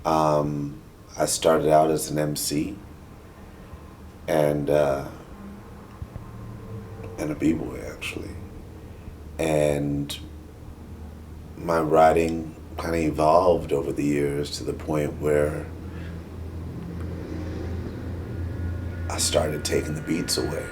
I started out as an MC and a b-boy actually, and my writing kind of evolved over the years to the point where I started taking the beats away.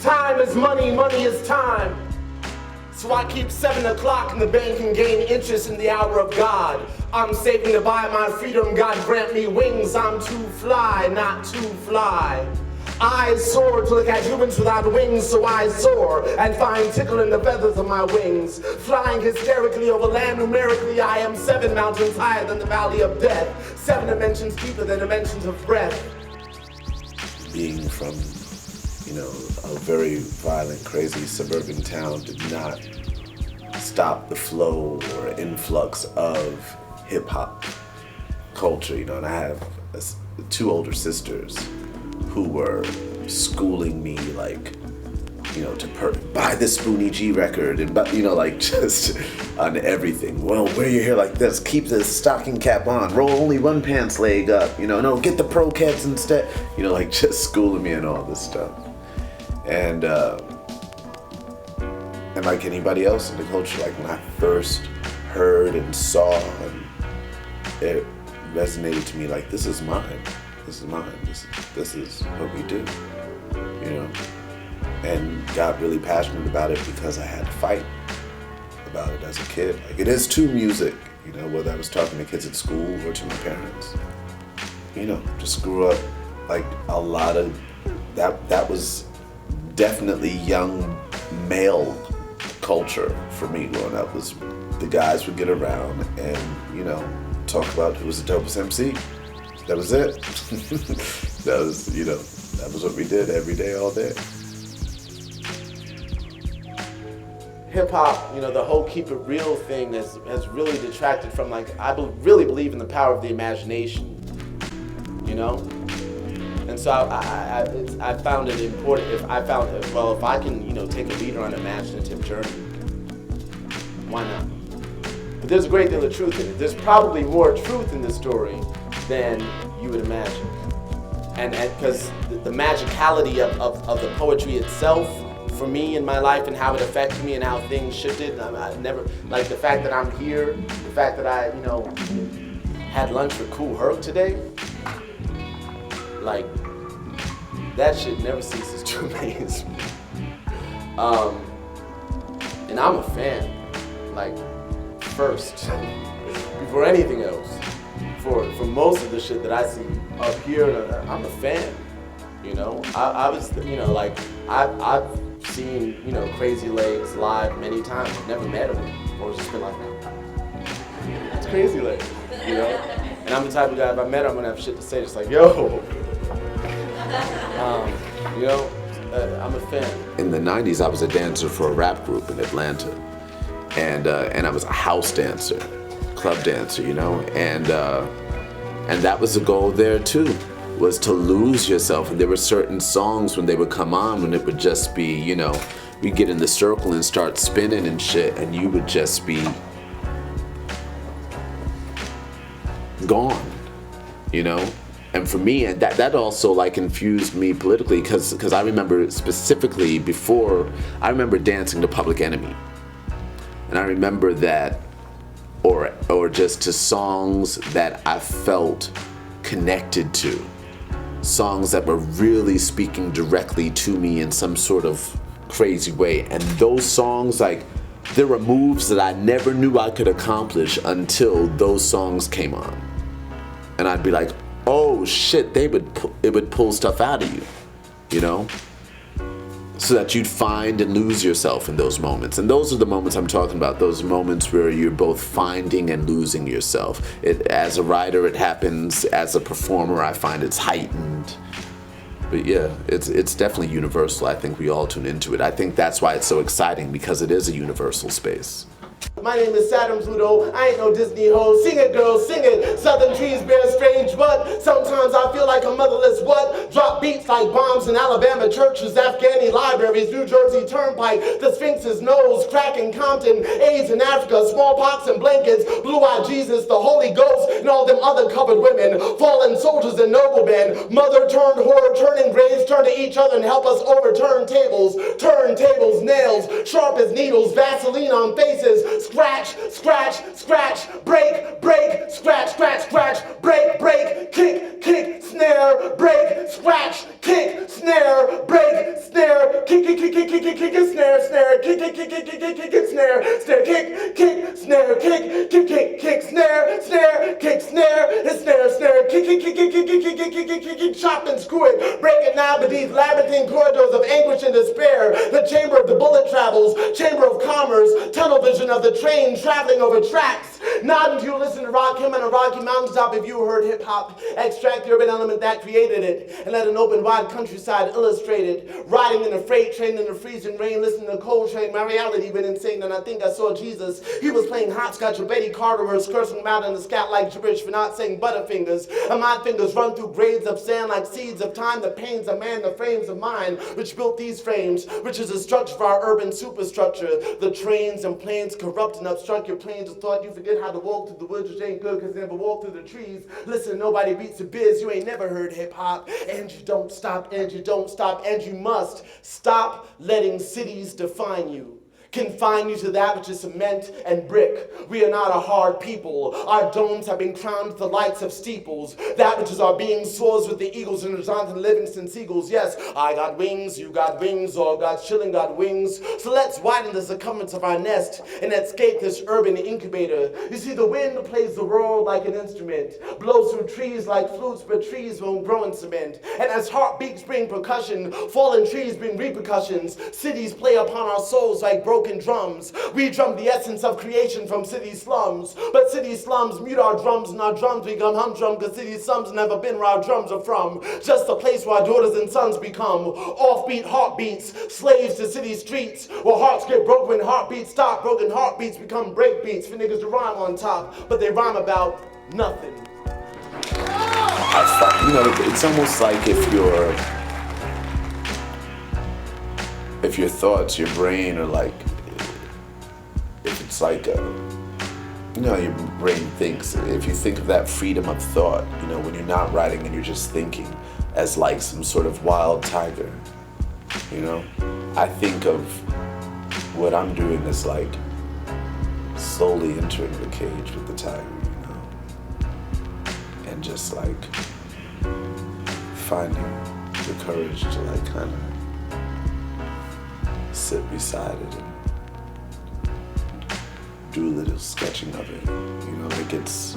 Time is money, money is time. So I keep 7 o'clock in the bank and gain interest in the hour of God. I'm saving to buy my freedom, God grant me wings. I'm to fly, not to fly. I soar to look at humans without wings, so I soar and find tickle in the feathers of my wings. Flying hysterically over land numerically, I am 7 mountains higher than the valley of death. 7 dimensions deeper than dimensions of breath. Being from, a very violent, crazy suburban town did not stop the flow or influx of hip hop culture, and I have 2 older sisters who were schooling me, to buy this Spoonie G record, and just on everything. Well, wear your hair like this, keep the stocking cap on, roll only one pants leg up, no, get the pro cats instead, just schooling me and all this stuff. And like anybody else in the culture, when I first heard and saw, it resonated to me this is mine. This is mine. This is what we do, and got really passionate about it because I had to fight about it as a kid. It is to music, whether I was talking to kids at school or to my parents. Just grew up a lot of that was definitely young male culture for me growing up. Was the guys would get around and talk about who was the dopest MC. That was it. that was what we did every day, all day. Hip hop, the whole keep it real thing has really detracted from I really believe in the power of the imagination, And so I found it important. If I can take a reader on an imaginative journey, why not? But there's a great deal of truth in it. There's probably more truth in this story than you would imagine. And because the magicality of the poetry itself, for me in my life and how it affected me and how things shifted, I never, the fact that I'm here, the fact that I, had lunch with Kool Herc today, that shit never ceases to amaze me. And I'm a fan, first, before anything else. For most of the shit that I see up here, I'm a fan. I was, I've seen, Crazy Legs live many times. I've never met him, or just been it's Crazy Legs, And I'm the type of guy, if I met him, I'm gonna have shit to say, just yo. I'm a fan. In the 90s, I was a dancer for a rap group in Atlanta, and I was a house dancer, club dancer, and that was the goal there too, was to lose yourself. And there were certain songs when they would come on when it would just be, we'd get in the circle and start spinning and shit, and you would just be gone, And for me, and that also infused me politically, because I remember specifically I remember dancing to Public Enemy, and I remember that, or just to songs that I felt connected to, songs that were really speaking directly to me in some sort of crazy way. And those songs, there were moves that I never knew I could accomplish until those songs came on, and I'd be like, oh shit, it would pull stuff out of you, so that you'd find and lose yourself in those moments. And those are the moments I'm talking about, those moments where you're both finding and losing yourself. As a writer, it happens. As a performer, I find it's heightened. But yeah, it's definitely universal. I think we all tune into it. I think that's why it's so exciting, because it is a universal space. My name is Saturn Pluto, I ain't no Disney hoe. Sing it, girl, sing it. Southern trees bear strange what? Sometimes I feel like a motherless what? Drop beats like bombs in Alabama churches, Afghani libraries, New Jersey Turnpike, the Sphinx's nose, crack in Compton, AIDS in Africa, smallpox and blankets, blue-eyed Jesus, the Holy Ghost, and all them other covered women, fallen soldiers and noblemen, mother turned whore, turning graves, turn to each other and help us overturn tables, turn tables, nails, sharp as needles, Vaseline on faces, scratch, scratch, scratch, break, break, scratch, scratch, scratch, break, break, kick, kick, snare, break, scratch, kick, snare, break, snare, kick, kick, kick, kick, kick, kick, kick, snare, snare, kick, kick, kick, kick, kick, kick, kick, snare, snare, kick, kick, snare, kick, kick, kick, kick, snare, snare, kick, snare, snare, snare, kick, kick, kick, kick, kick, kick, kick, kick, kick, kick, kick, chop and screw it, break it now beneath labyrinthine corridors of anguish and despair, the chamber of the bullet travels, chamber of commerce, tunnel vision of the train traveling over tracks. Not until you listen to Rock Him on a rocky mountaintop if you heard hip-hop. Extract the urban element that created it and let an open wide countryside illustrate it. Riding in a freight train in the freezing rain, listening to Coltrane, my reality went insane and I think I saw Jesus. He was playing hopscotch with Betty Carter, cursing him out in the scat like gibberish for not saying butterfingers. And my fingers run through grades of sand like seeds of time. The pains of man, the frames of mind, which built these frames, which is a structure for our urban superstructure. The trains and planes corrupt and obstruct your planes of thought. You forget how to walk through the woods, which ain't good because you never walk through the trees. Listen, nobody beats the biz. You ain't never heard hip-hop. And you don't stop, and you don't stop, and you must stop letting cities define you. Confine you to that which is cement and brick. We are not a hard people. Our domes have been crowned with the lights of steeples. That which is our being soars with the eagles and Jonathan Livingston seagulls. Yes, I got wings, you got wings, all God's children got wings. So let's widen the circumference of our nest and escape this urban incubator. You see, the wind plays the world like an instrument, blows through trees like flutes, but trees won't grow in cement. And as heartbeats bring percussion, fallen trees bring repercussions. Cities play upon our souls like broken drums. We drum the essence of creation from city slums, but city slums mute our drums and our drums become humdrum because city slums never been where our drums are from. Just a place where our daughters and sons become offbeat heartbeats, slaves to city streets, where hearts get broke when heartbeats stop. Broken heartbeats become break beats for niggas to rhyme on top, but they rhyme about nothing. You know, it's almost like if your thoughts, your brain are like, if it's like you know, your brain thinks, if you think of that freedom of thought, you know, when you're not writing and you're just thinking as like some sort of wild tiger, you know, I think of what I'm doing as like slowly entering the cage with the tiger, you know, and just like finding the courage to like kind of sit beside it and do a little sketching of it, you know, like it's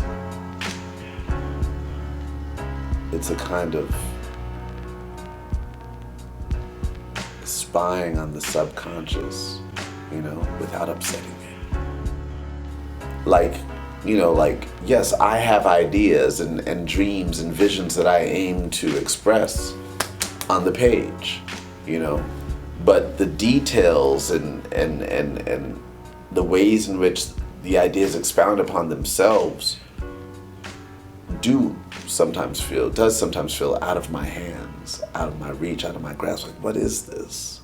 a kind of spying on the subconscious, you know, without upsetting it. Like, you know, like, yes, I have ideas and dreams and visions that I aim to express on the page, you know, but the details and the ways in which the ideas expound upon themselves does sometimes feel out of my hands, out of my reach, out of my grasp. Like, what is this?